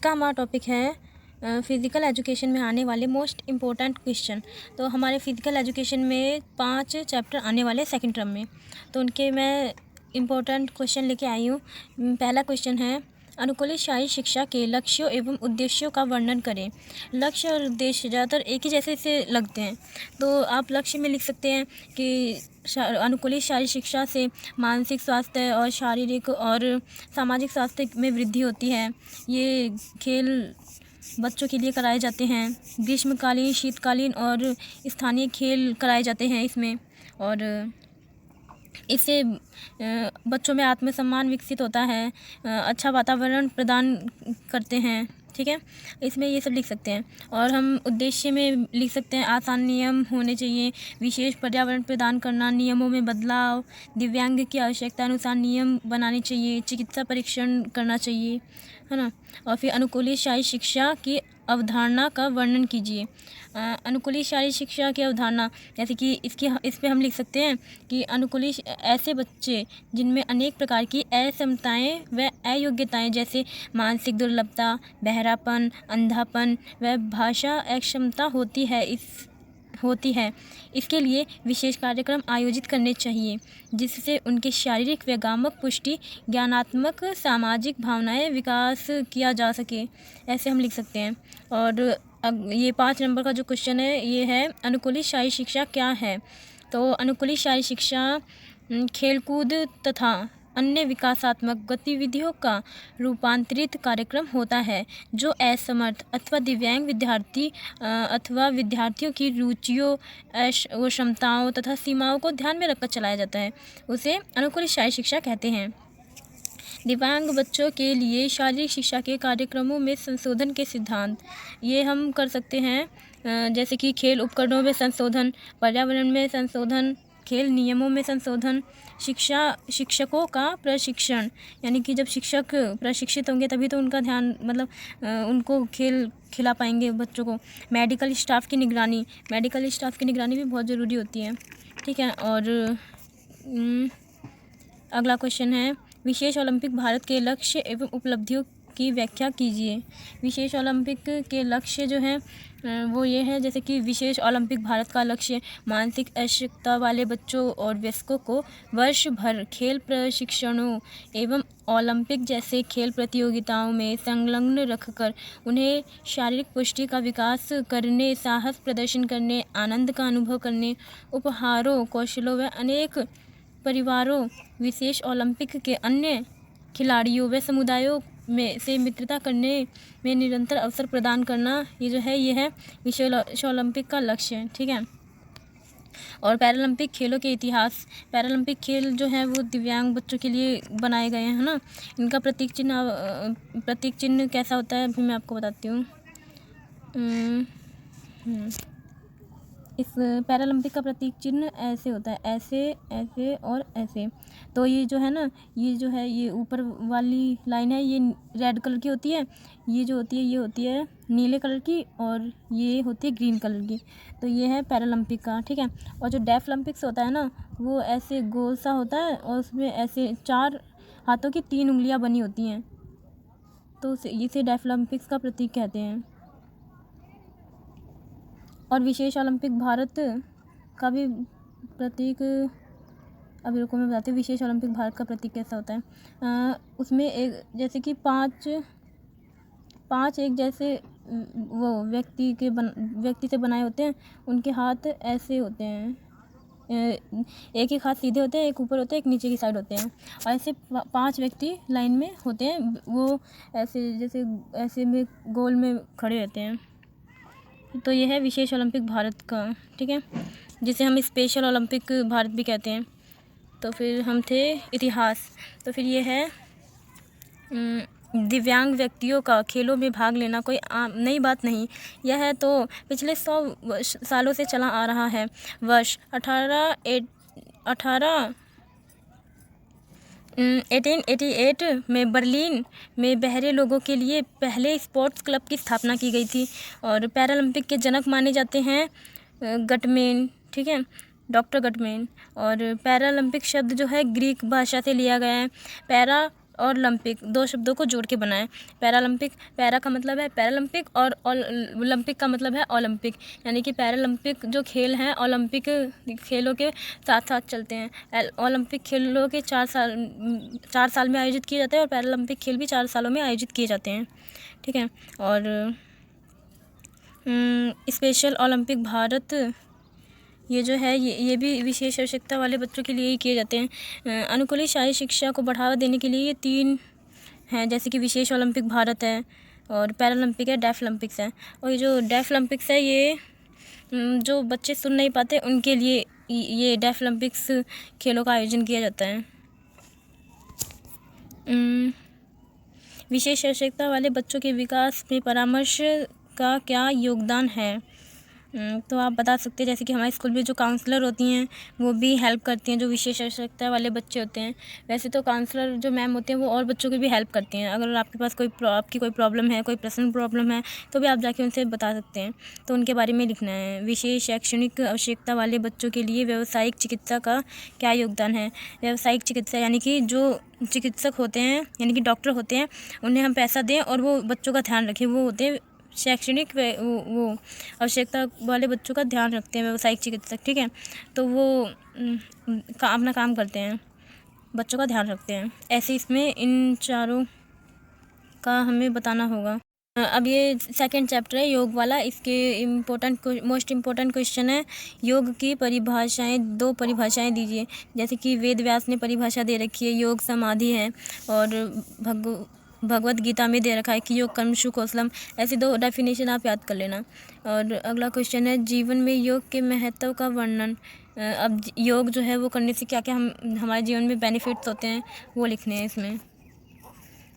का हमारा टॉपिक है फ़िज़िकल एजुकेशन में आने वाले मोस्ट इम्पोर्टेंट क्वेश्चन। तो हमारे फ़िज़िकल एजुकेशन में 5 चैप्टर आने वाले सेकंड टर्म में, तो उनके मैं इम्पोर्टेंट क्वेश्चन लेके आई हूँ। पहला क्वेश्चन है, अनुकूलित शाही शिक्षा के लक्ष्यों एवं उद्देश्यों का वर्णन करें। लक्ष्य और उद्देश्य ज़्यादातर एक ही जैसे से लगते हैं, तो आप लक्ष्य में लिख सकते हैं कि अनुकूलित शाही शिक्षा से मानसिक स्वास्थ्य और शारीरिक और सामाजिक स्वास्थ्य में वृद्धि होती है। ये खेल बच्चों के लिए कराए जाते हैं। ग्रीष्मकालीन, शीतकालीन और स्थानीय खेल कराए जाते हैं इसमें, और इससे बच्चों में आत्मसम्मान विकसित होता है, अच्छा वातावरण प्रदान करते हैं। ठीक है, इसमें ये सब लिख सकते हैं। और हम उद्देश्य में लिख सकते हैं, आसान नियम होने चाहिए, विशेष पर्यावरण प्रदान करना, नियमों में बदलाव, दिव्यांग की आवश्यकता अनुसार नियम बनाने चाहिए, चिकित्सा परीक्षण करना चाहिए, है ना। और फिर अनुकूलित शाही शिक्षा की अवधारणा का वर्णन कीजिए। अनुकूलित शाही शिक्षा की अवधारणा, जैसे कि इस पे हम लिख सकते हैं कि अनुकूलित ऐसे बच्चे जिनमें अनेक प्रकार की असमताएं व अयोग्यताएं जैसे मानसिक दुर्बलता, बहरापन, अंधापन व भाषा अक्षमता होती है, इसके लिए विशेष कार्यक्रम आयोजित करने चाहिए, जिससे उनके शारीरिक व्यंग्यात्मक पुष्टि, ज्ञानात्मक, सामाजिक भावनाएं विकास किया जा सके। ऐसे हम लिख सकते हैं। और ये 5 नंबर का जो क्वेश्चन है, ये है अनुकूलित शाही शिक्षा क्या है। तो अनुकूलित शाही शिक्षा खेलकूद तथा अन्य विकासात्मक गतिविधियों का रूपांतरित कार्यक्रम होता है, जो असमर्थ अथवा दिव्यांग विद्यार्थी अथवा विद्यार्थियों की रुचियों और क्षमताओं तथा सीमाओं को ध्यान में रखकर चलाया जाता है। उसे अनुकूलित शाही शिक्षा कहते हैं। दिव्यांग बच्चों के लिए शारीरिक शिक्षा के कार्यक्रमों में संशोधन के सिद्धांत, ये हम कर सकते हैं, जैसे कि खेल उपकरणों में संशोधन, पर्यावरण में संशोधन, खेल नियमों में संशोधन, शिक्षकों का प्रशिक्षण, यानी कि जब शिक्षक प्रशिक्षित होंगे तभी तो उनका ध्यान उनको खेल खिला पाएंगे बच्चों को। मेडिकल स्टाफ की निगरानी भी बहुत ज़रूरी होती है। ठीक है, और अगला क्वेश्चन है, विशेष ओलंपिक भारत के लक्ष्य एवं उपलब्धियों की व्याख्या कीजिए। विशेष ओलंपिक के लक्ष्य जो हैं वो ये है, जैसे कि विशेष ओलंपिक भारत का लक्ष्य मानसिक अशक्तता वाले बच्चों और वयस्कों को वर्ष भर खेल प्रशिक्षणों एवं ओलंपिक जैसे खेल प्रतियोगिताओं में संलग्न रखकर उन्हें शारीरिक पुष्टि का विकास करने, साहस प्रदर्शन करने, आनंद का अनुभव करने, उपहारों, कौशलों व अनेक परिवारों, विशेष ओलंपिक के अन्य खिलाड़ियों व समुदायों में से मित्रता करने में निरंतर अवसर प्रदान करना, ये है विशेष ओलंपिक का लक्ष्य। ठीक है, और पैरालंपिक खेलों के इतिहास, पैरालंपिक खेल जो है वो दिव्यांग बच्चों के लिए बनाए गए हैं, है ना। इनका प्रतीक चिन्ह कैसा होता है, अभी मैं आपको बताती हूँ। इस पैरालंपिक का प्रतीक चिन्ह ऐसे होता है, ऐसे और ऐसे। तो ये जो है ना, ये ऊपर वाली लाइन है, ये रेड कलर की होती है, ये जो होती है ये होती है नीले कलर की, और ये होती है ग्रीन कलर की। तो ये है पैरालंपिक का। ठीक है, और जो डेफलंपिक्स होता है ना, वो ऐसे गोल सा होता है और उसमें ऐसे 4 हाथों की 3 उंगलियां बनी होती हैं, तो इसे डेफलंपिक्स का प्रतीक कहते हैं। और विशेष ओलंपिक भारत का भी प्रतीक, अभी रुको मैं बताती हूँ विशेष ओलंपिक भारत का प्रतीक कैसा होता है। उसमें एक जैसे कि 5 एक जैसे वो व्यक्ति से बनाए होते हैं, उनके हाथ ऐसे होते हैं, एक हाथ सीधे होते हैं, एक ऊपर होते हैं, एक नीचे की साइड होते हैं, और ऐसे 5 व्यक्ति लाइन में होते हैं, वो ऐसे में गोल में खड़े रहते हैं। तो ये है विशेष ओलंपिक भारत का। ठीक है, जिसे हम स्पेशल ओलंपिक भारत भी कहते हैं। तो फिर हम थे इतिहास, तो फिर ये है दिव्यांग व्यक्तियों का खेलों में भाग लेना कोई नई बात नहीं, यह है तो पिछले 100 सालों से चला आ रहा है। वर्ष 1888 में बर्लिन में बहरे लोगों के लिए पहले स्पोर्ट्स क्लब की स्थापना की गई थी, और पैरालंपिक के जनक माने जाते हैं गटमेन। ठीक है, डॉक्टर गटमेन। और पैरालंपिक शब्द जो है ग्रीक भाषा से लिया गया है। पैरा और ओलंपिक दो शब्दों को जोड़ के बना है। पैरालंपिक, पैरा का मतलब है पैरालंपिक और ओलंपिक का मतलब है ओलंपिक, यानी कि पैरालंपिक जो खेल हैं ओलंपिक खेलों के साथ साथ चलते हैं। ओलंपिक खेलों के 4 साल में आयोजित किए जाते हैं और पैरालंपिक खेल भी 4 सालों में आयोजित किए जाते हैं। ठीक है। और स्पेशल ओलंपिक भारत, ये जो है ये भी विशेष आवश्यकता वाले बच्चों के लिए ही किए जाते हैं। अनुकूलित शारीरिक शिक्षा को बढ़ावा देने के लिए ये 3 हैं, जैसे कि विशेष ओलंपिक भारत है और पैरालंपिक है, डेफ ओलंपिक्स है। और ये जो डेफ ओलंपिक्स है ये जो बच्चे सुन नहीं पाते उनके लिए ये डेफ ओलंपिक्स खेलों का आयोजन किया जाता है। विशेष आवश्यकता वाले बच्चों के विकास में परामर्श का क्या योगदान है? तो आप बता सकते हैं, जैसे कि हमारे स्कूल में जो काउंसलर होती हैं वो भी हेल्प करती हैं जो विशेष आवश्यकता वाले बच्चे होते हैं। वैसे तो काउंसलर जो मैम होते हैं वो और बच्चों की भी हेल्प करती हैं। अगर आपके पास आपकी कोई प्रॉब्लम है, कोई पर्सनल प्रॉब्लम है, तो भी आप जाके उनसे बता सकते हैं। तो उनके बारे में लिखना है। विशेष शैक्षणिक आवश्यकता वाले बच्चों के लिए व्यावसायिक चिकित्सा का क्या योगदान है? व्यावसायिक चिकित्सा यानी कि जो चिकित्सक होते हैं यानी कि डॉक्टर होते हैं, उन्हें हम पैसा दें और वो बच्चों का ध्यान रखें, वो होते हैं शैक्षणिक वो आवश्यकता वाले बच्चों का ध्यान रखते हैं व्यावसायिक चिकित्सक। ठीक है। तो वो अपना काम करते हैं, बच्चों का ध्यान रखते हैं। ऐसे इसमें इन चारों का हमें बताना होगा। अब ये सेकंड चैप्टर है योग वाला। इसके मोस्ट इम्पोर्टेंट क्वेश्चन है योग की परिभाषाएं, 2 परिभाषाएं दीजिए। जैसे कि वेद व्यास ने परिभाषा दे रखी है योग समाधि है, और भगवत गीता में दे रखा है कि योग कर्मसु कौशलम। ऐसी 2 डेफिनेशन आप याद कर लेना। और अगला क्वेश्चन है जीवन में योग के महत्व का वर्णन। अब योग जो है वो करने से क्या क्या हमारे जीवन में बेनिफिट्स होते हैं वो लिखने हैं इसमें।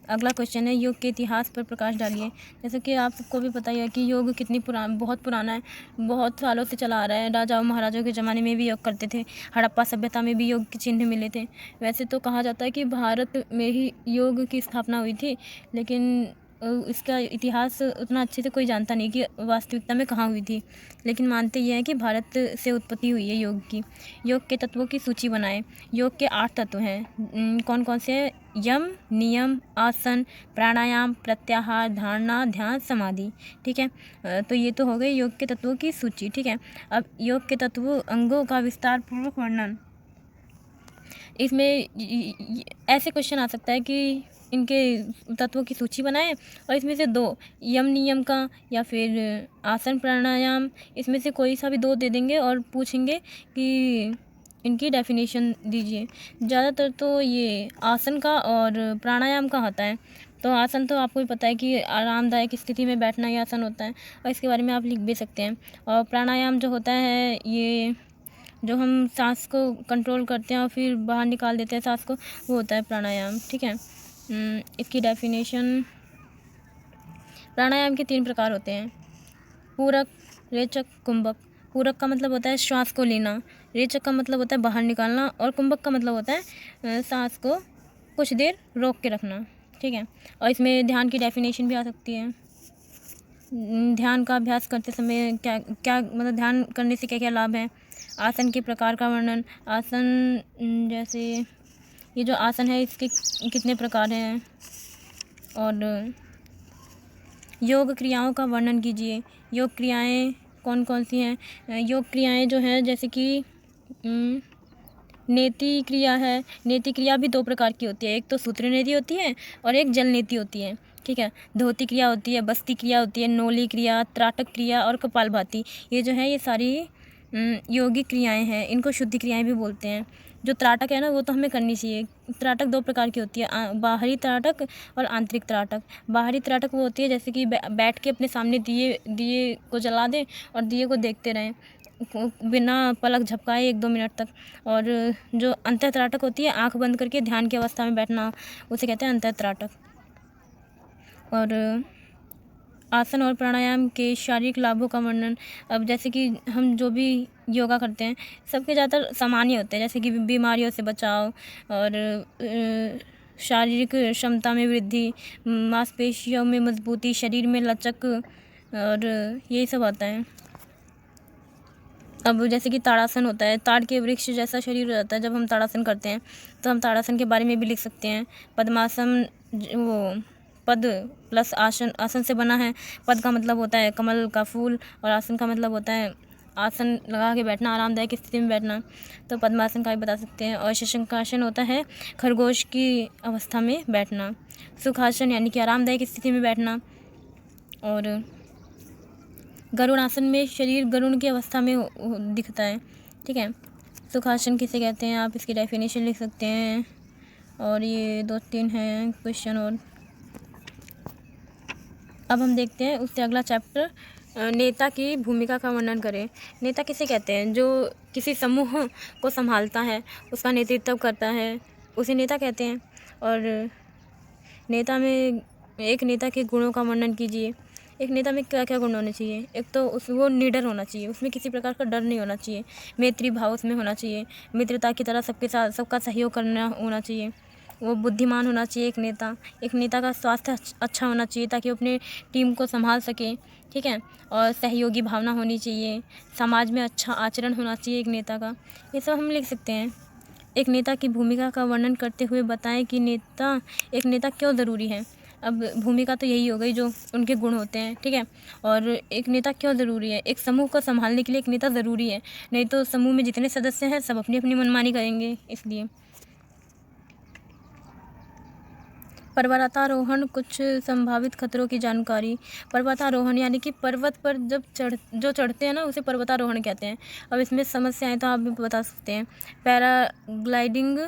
अगला क्वेश्चन है योग के इतिहास पर प्रकाश डालिए। जैसे कि आप सबको भी पता ही है कि योग कितनी बहुत पुराना है, बहुत सालों से चला आ रहा है। राजाओं महाराजाओं के ज़माने में भी योग करते थे, हड़प्पा सभ्यता में भी योग के चिन्ह मिले थे। वैसे तो कहा जाता है कि भारत में ही योग की स्थापना हुई थी, लेकिन इसका इतिहास उतना अच्छे से कोई जानता नहीं कि वास्तविकता में कहाँ हुई थी, लेकिन मानते ये हैं कि भारत से उत्पत्ति हुई है योग की। योग के तत्वों की सूची बनाएं। योग के 8 तत्व हैं। कौन कौन से हैं? यम, नियम, आसन, प्राणायाम, प्रत्याहार, धारणा, ध्यान, समाधि। ठीक है। तो ये तो हो गए योग के तत्वों की सूची। ठीक है। अब योग के तत्व अंगों का विस्तार पूर्वक वर्णन। इसमें ऐसे क्वेश्चन आ सकता है कि इनके तत्वों की सूची बनाएं और इसमें से 2 यम नियम का या फिर आसन प्राणायाम, इसमें से कोई सा भी 2 दे देंगे और पूछेंगे कि इनकी डेफिनेशन दीजिए। ज़्यादातर तो ये आसन का और प्राणायाम का होता है। तो आसन तो आपको भी पता है कि आरामदायक स्थिति में बैठना ही आसन होता है, और इसके बारे में आप लिख भी सकते हैं। और प्राणायाम जो होता है ये जो हम सांस को कंट्रोल करते हैं और फिर बाहर निकाल देते हैं सांस को, वो होता है प्राणायाम। ठीक है। इसकी डेफिनेशन, प्राणायाम के 3 प्रकार होते हैं, पूरक, रेचक, कुंभक। पूरक का मतलब होता है श्वास को लेना, रेचक का मतलब होता है बाहर निकालना, और कुंभक का मतलब होता है सांस को कुछ देर रोक के रखना। ठीक है। और इसमें ध्यान की डेफिनेशन भी आ सकती है। ध्यान का अभ्यास करते समय क्या क्या मतलब ध्यान करने से क्या क्या लाभ है। आसन के प्रकार का वर्णन। आसन जैसे ये जो आसन है इसके कितने प्रकार हैं, और योग क्रियाओं का वर्णन कीजिए। योग क्रियाएं कौन कौन सी हैं? योग क्रियाएं जो हैं जैसे कि नेति क्रिया है। नेति क्रिया भी 2 प्रकार की होती है, एक तो सूत्र नेति होती है और एक जल नेति होती है। ठीक है। धोती क्रिया होती है, बस्ती क्रिया होती है, नोली क्रिया, त्राटक क्रिया और कपालभाति। ये जो है ये सारी योगिक क्रियाएं हैं, इनको शुद्धि क्रियाएं भी बोलते हैं। जो त्राटक है ना वो तो हमें करनी चाहिए। त्राटक 2 प्रकार की होती है, बाहरी त्राटक और आंतरिक त्राटक। बाहरी त्राटक वो होती है जैसे कि बैठ के अपने सामने दिए को जला दें और दिए को देखते रहें बिना पलक झपकाए 1-2 मिनट तक। और जो अंतः त्राटक होती है आंख बंद करके ध्यान की अवस्था में बैठना, उसे कहते हैं अंतः त्राटक। और आसन और प्राणायाम के शारीरिक लाभों का वर्णन। अब जैसे कि हम जो भी योगा करते हैं सबके ज़्यादातर सामान्य होते हैं, जैसे कि बीमारियों से बचाव और शारीरिक क्षमता में वृद्धि, मांसपेशियों में मजबूती, शरीर में लचक, और यही सब आता है। अब जैसे कि ताड़ासन होता है, ताड़ के वृक्ष जैसा शरीर हो जाता है जब हम ताड़ासन करते हैं, तो हम ताड़ासन के बारे में भी लिख सकते हैं। पद्मासन वो पद प्लस आसन, आसन से बना है। पद का मतलब होता है कमल का फूल और आसन का मतलब होता है आसन लगा के बैठना, आरामदायक स्थिति में बैठना, तो पद्मासन का भी बता सकते हैं। और शशंकासन होता है खरगोश की अवस्था में बैठना। सुखासन यानी कि आरामदायक स्थिति में बैठना। और गरुड़ासन में शरीर गरुड़ की अवस्था में दिखता है, ठीक है। सुखासन किसे कहते हैं, आप इसकी डेफिनेशन लिख सकते हैं। और ये 2-3 हैं क्वेश्चन। और अब हम देखते हैं उससे अगला चैप्टर, नेता की भूमिका का वर्णन करें। नेता किसे कहते हैं, जो किसी समूह को संभालता है, उसका नेतृत्व करता है, उसे नेता कहते हैं। और नेता में एक नेता के गुणों का वर्णन कीजिए। एक नेता में क्या क्या गुण होने चाहिए। एक तो वो निडर होना चाहिए, उसमें किसी प्रकार का डर नहीं होना चाहिए। मैत्री भाव उसमें होना चाहिए। मित्रता की तरह सबके साथ सबका सहयोग करना होना चाहिए। वो बुद्धिमान होना चाहिए एक नेता का स्वास्थ्य अच्छा होना चाहिए ताकि वो अपने टीम को संभाल सके, ठीक है। और सहयोगी भावना होनी चाहिए। समाज में अच्छा आचरण होना चाहिए एक नेता का। ये सब हम लिख सकते हैं। एक नेता की भूमिका का वर्णन करते हुए बताएं कि एक नेता क्यों ज़रूरी है। अब भूमिका तो यही हो गई जो उनके गुण होते हैं, ठीक है। और एक नेता क्यों ज़रूरी है, एक समूह को संभालने के लिए एक नेता ज़रूरी है, नहीं तो समूह में जितने सदस्य हैं सब अपनी अपनी मनमानी करेंगे। इसलिए पर्वतारोहण, कुछ संभावित खतरों की जानकारी। पर्वतारोहण यानी कि पर्वत पर जब चढ़ते हैं ना, उसे पर्वतारोहण कहते हैं। अब इसमें समस्याएं तो आप भी बता सकते हैं। पैराग्लाइडिंग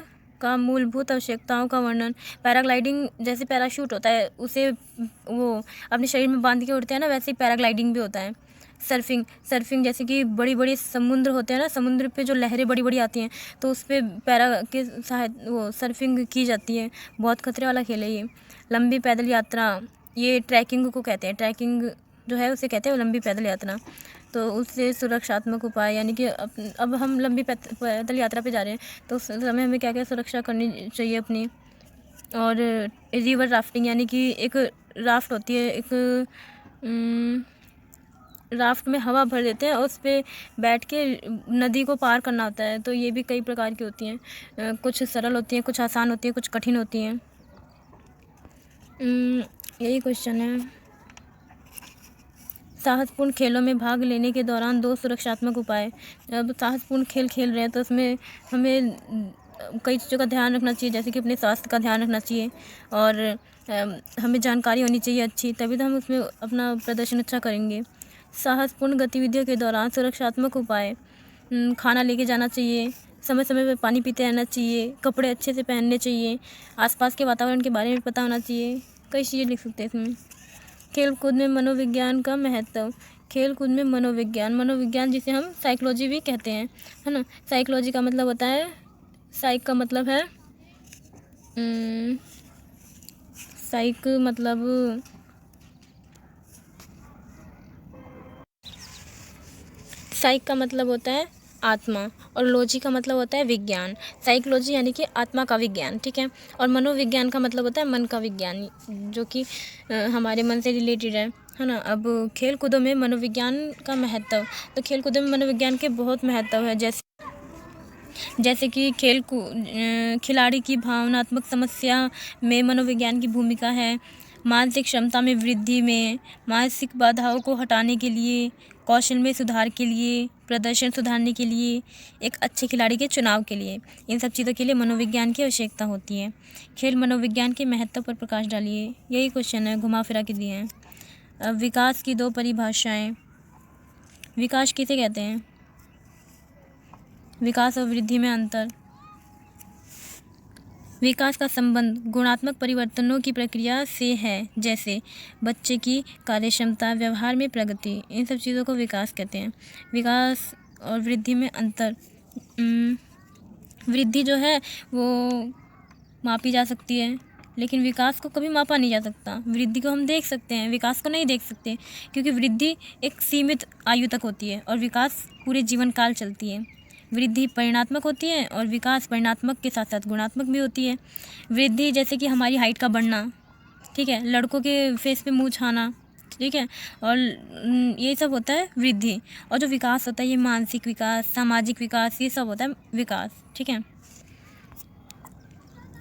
का मूलभूत आवश्यकताओं का वर्णन। पैराग्लाइडिंग जैसे पैराशूट होता है, उसे वो अपने शरीर में बांध के उड़ते हैं ना, वैसे ही पैराग्लाइडिंग भी होता है। सर्फिंग जैसे कि बड़ी बड़ी समुद्र होते हैं ना, समुद्र पे जो लहरें बड़ी बड़ी आती हैं, तो उस पर पैरा के वो सर्फिंग की जाती है। बहुत खतरे वाला खेल है ये। लंबी पैदल यात्रा, ये ट्रैकिंग को कहते हैं। ट्रैकिंग जो है उसे कहते हैं लंबी पैदल यात्रा। तो उससे सुरक्षात्मक उपाय, यानी कि अब हम लंबी पैदल यात्रा पे जा रहे हैं, तो उस समय हमें क्या क्या सुरक्षा करनी चाहिए अपनी। और रिवर राफ्टिंग यानी कि एक राफ्ट होती है, एक राफ्ट में हवा भर देते हैं और उस पर बैठ के नदी को पार करना होता है। तो ये भी कई प्रकार की होती हैं, कुछ सरल होती हैं, कुछ आसान होती हैं, कुछ कठिन होती हैं। यही क्वेश्चन है। साहसपूर्ण खेलों में भाग लेने के दौरान 2 सुरक्षात्मक उपाय। अब साहसपूर्ण खेल खेल रहे हैं तो उसमें हमें कई चीज़ों का ध्यान रखना चाहिए, जैसे कि अपने स्वास्थ्य का ध्यान रखना चाहिए और हमें जानकारी होनी चाहिए अच्छी, तभी तो हम उसमें अपना प्रदर्शन अच्छा करेंगे। साहसपूर्ण गतिविधियों के दौरान सुरक्षात्मक उपाय, खाना लेके जाना चाहिए, समय समय पर पानी पीते रहना चाहिए, कपड़े अच्छे से पहनने चाहिए, आसपास के वातावरण के बारे में पता होना चाहिए। कई चीज़ें लिख सकते हैं इसमें। खेल कूद में मनोविज्ञान का महत्व। खेल कूद में मनोविज्ञान जिसे हम साइकोलॉजी भी कहते हैं, है ना। साइकोलॉजी का मतलब होता है, साइक का मतलब है साइक मतलब साइक का मतलब होता है आत्मा और लॉजी का मतलब होता है विज्ञान। साइकोलॉजी यानी कि आत्मा का विज्ञान, ठीक है। और मनोविज्ञान का मतलब होता है मन का विज्ञान, जो कि हमारे मन से रिलेटेड है ना। अब खेल कूदों में मनोविज्ञान का महत्व, तो खेल कूदों में मनोविज्ञान के बहुत महत्व है। जैसे कि खिलाड़ी की भावनात्मक समस्या में मनोविज्ञान की भूमिका है। मानसिक क्षमता में वृद्धि में, मानसिक बाधाओं को हटाने के लिए, कौशल में सुधार के लिए, प्रदर्शन सुधारने के लिए, एक अच्छे खिलाड़ी के चुनाव के लिए, इन सब चीज़ों के लिए मनोविज्ञान की आवश्यकता होती है। खेल मनोविज्ञान के महत्व पर प्रकाश डालिए। यही क्वेश्चन है, घुमा फिरा के दिए हैं। अब विकास की 2 परिभाषाएं। विकास किसे कहते हैं, विकास और वृद्धि में अंतर। विकास का संबंध गुणात्मक परिवर्तनों की प्रक्रिया से है, जैसे बच्चे की कार्यक्षमता, व्यवहार में प्रगति, इन सब चीज़ों को विकास कहते हैं। विकास और वृद्धि में अंतर। वृद्धि जो है वो मापी जा सकती है, लेकिन विकास को कभी मापा नहीं जा सकता। वृद्धि को हम देख सकते हैं, विकास को नहीं देख सकते, क्योंकि वृद्धि एक सीमित आयु तक होती है और विकास पूरे जीवन काल चलती है। वृद्धि परिणात्मक होती है और विकास परिणात्मक के साथ साथ गुणात्मक भी होती है। वृद्धि जैसे कि हमारी हाइट का बढ़ना, ठीक है, लड़कों के फेस पे मुँह छाना, ठीक है। और ये सब होता है वृद्धि, और जो विकास होता है ये मानसिक विकास, सामाजिक विकास, ये सब होता है विकास, ठीक है।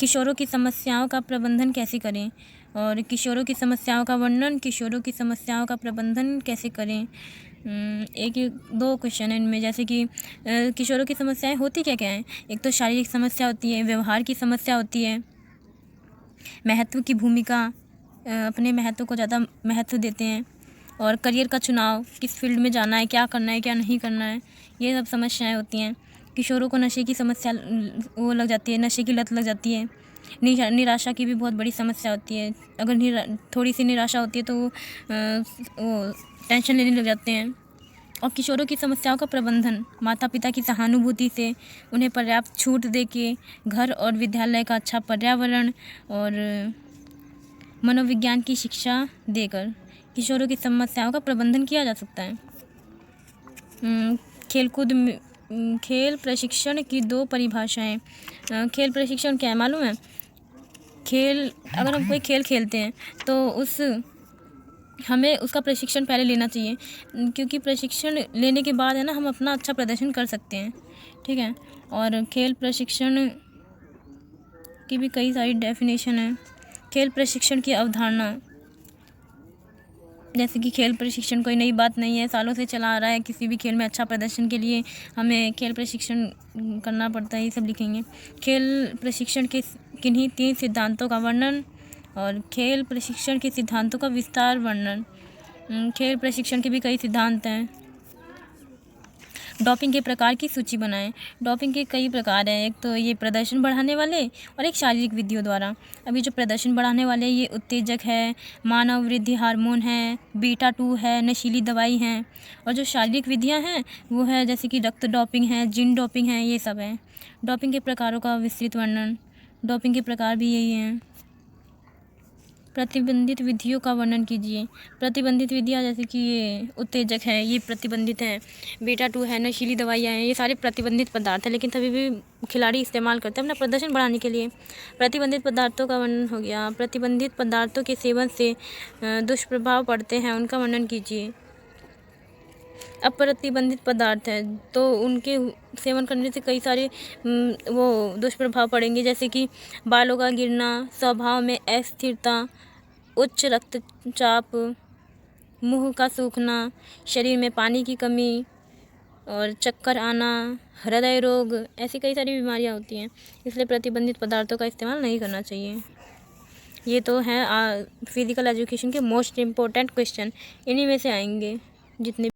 किशोरों की समस्याओं का प्रबंधन कैसे करें, और किशोरों की समस्याओं का वर्णन, किशोरों की समस्याओं का प्रबंधन कैसे करें। एक दो क्वेश्चन है इनमें, जैसे कि किशोरों की समस्याएं होती क्या क्या हैं। एक तो शारीरिक समस्या होती है, व्यवहार की समस्या होती है, महत्व की भूमिका, अपने महत्व को ज़्यादा महत्व देते हैं, और करियर का चुनाव, किस फील्ड में जाना है, क्या करना है क्या नहीं करना है, ये सब समस्याएं होती हैं। किशोरों को नशे की समस्या वो लग जाती है, नशे की लत लग जाती है। निराशा की भी बहुत बड़ी समस्या होती है। अगर थोड़ी सी निराशा होती है तो वो टेंशन लेने लग जाते हैं। और किशोरों की समस्याओं का प्रबंधन, माता पिता की सहानुभूति से, उन्हें पर्याप्त छूट दे के, घर और विद्यालय का अच्छा पर्यावरण और मनोविज्ञान की शिक्षा देकर किशोरों की समस्याओं का प्रबंधन किया जा सकता है। खेल प्रशिक्षण की दो परिभाषाएं। खेल प्रशिक्षण क्या है मालूम है। अगर हम कोई खेल खेलते हैं तो हमें उसका प्रशिक्षण पहले लेना चाहिए, क्योंकि प्रशिक्षण लेने के बाद है ना हम अपना अच्छा प्रदर्शन कर सकते हैं, ठीक है। और खेल प्रशिक्षण की भी कई सारी डेफिनेशन है। खेल प्रशिक्षण की अवधारणा, जैसे कि खेल प्रशिक्षण कोई नई बात नहीं है, सालों से चला आ रहा है। किसी भी खेल में अच्छा प्रदर्शन के लिए हमें खेल प्रशिक्षण करना पड़ता है, ये सब लिखेंगे। खेल प्रशिक्षण के किन्हीं 3 सिद्धांतों का वर्णन, और खेल प्रशिक्षण के सिद्धांतों का विस्तार वर्णन। खेल प्रशिक्षण के भी कई सिद्धांत हैं। डोपिंग के प्रकार की सूची बनाएं। डोपिंग के कई प्रकार हैं, एक तो ये प्रदर्शन बढ़ाने वाले और एक शारीरिक विधियों द्वारा। अभी जो प्रदर्शन बढ़ाने वाले ये उत्तेजक है, मानव वृद्धि हार्मोन है, बीटा-2 है, नशीली दवाई हैं। और जो शारीरिक विधियाँ हैं वो है जैसे कि रक्त डोपिंग है, जिन डोपिंग है, ये सब है। डोपिंग के प्रकारों का विस्तृत वर्णन। डोपिंग के प्रकार भी यही हैं। प्रतिबंधित विधियों का वर्णन कीजिए। प्रतिबंधित विधियाँ जैसे कि ये उत्तेजक है, ये प्रतिबंधित है, बीटा-2 है, नशीली दवाइयाँ हैं, ये सारे प्रतिबंधित पदार्थ हैं, लेकिन तभी भी खिलाड़ी इस्तेमाल करते हैं अपना प्रदर्शन बढ़ाने के लिए। प्रतिबंधित पदार्थों का वर्णन हो गया। प्रतिबंधित पदार्थों के सेवन से दुष्प्रभाव पड़ते हैं, उनका वर्णन कीजिए। अप्रतिबंधित पदार्थ हैं तो उनके सेवन करने से कई सारे वो दुष्प्रभाव पड़ेंगे, जैसे कि बालों का गिरना, स्वभाव में अस्थिरता, उच्च रक्तचाप, मुंह का सूखना, शरीर में पानी की कमी और चक्कर आना, हृदय रोग, ऐसी कई सारी बीमारियां होती हैं। इसलिए प्रतिबंधित पदार्थों का इस्तेमाल नहीं करना चाहिए। ये तो हैं फिजिकल एजुकेशन के मोस्ट इम्पोर्टेंट क्वेश्चन, इन्हीं में से आएंगे जितने